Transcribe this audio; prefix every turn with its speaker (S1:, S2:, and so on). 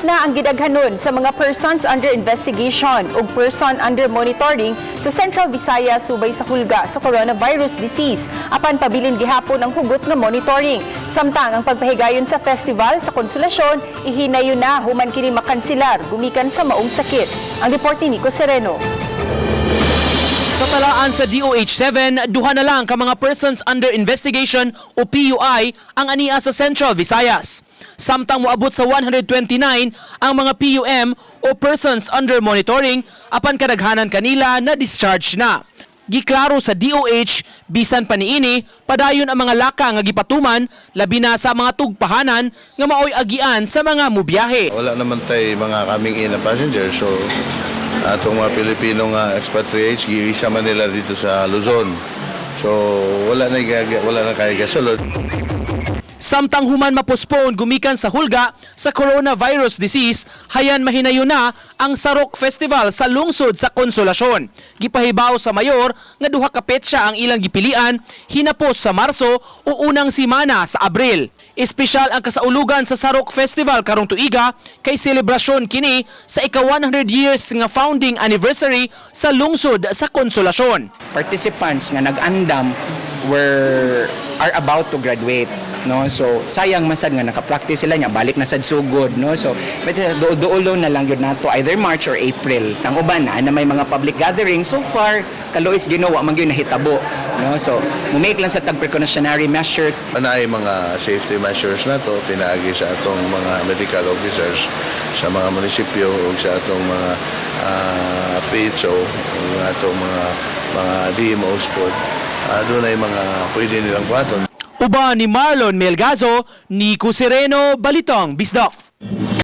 S1: Lunes na ang gidaghanon sa mga persons under investigation ug person under monitoring sa Central Visayas subay sa hulga sa coronavirus disease apan pabilin gihapon ang hugot nga monitoring. Samtang ang pagpahigayon sa festival sa Konsolasyon ihinayon na human kini makanselar gumikan sa maong sakit. Ang report ni Nico Sereno.
S2: Sa talaan sa DOH-7, duha na lang ka mga persons under investigation o PUI ang ania sa Central Visayas. Samtang moabot sa 129 ang mga PUM o persons under monitoring apan kadaghanan kanila na discharge na. Giklaro sa DOH, bisan pa niini, padayon ang mga laka nga gipatuman labi na sa mga tugpahanan nga maoy agian sa mga mubiyahe.
S3: Wala naman tay mga coming in na passengers, so atong mga Pilipinong expatriates giisa man nila dito sa Luzon. So wala na kaya gasulod.
S2: Samtang human mapospone gumikan sa hulga sa coronavirus disease, hayan mahinayon na ang Sarok Festival sa lungsod sa Konsolasyon. Gipahibaw sa mayor nga duha ka petsa ang ilang gipilian, hinapos sa Marso o unang simana sa Abril. Espesyal ang kasaulugan sa Sarok Festival karong tuiga kay selebrasyon kini sa ika-100 years nga founding anniversary sa lungsod sa Konsolasyon.
S4: Participants nga nag-andam are about to graduate, no, so sayang masad nga naka-practice sila nya balik na sad sugod, no, so duolo na lang yun nato either March or April. Ang uban na may mga public gathering so far kalois ginawa man gyud nahitabo, no, so make lang sa tag precautionary measures.
S3: Anay mga safety measures na to pinaagi sa atong mga medical officers sa mga munisipyo ug sa atong mga PHO ug atong mga DMOs po. Doon ay mga pwede nilang buhaton.
S2: Uban ni Marlon Melgazo, Nico Sereno, Balitong Bisdak.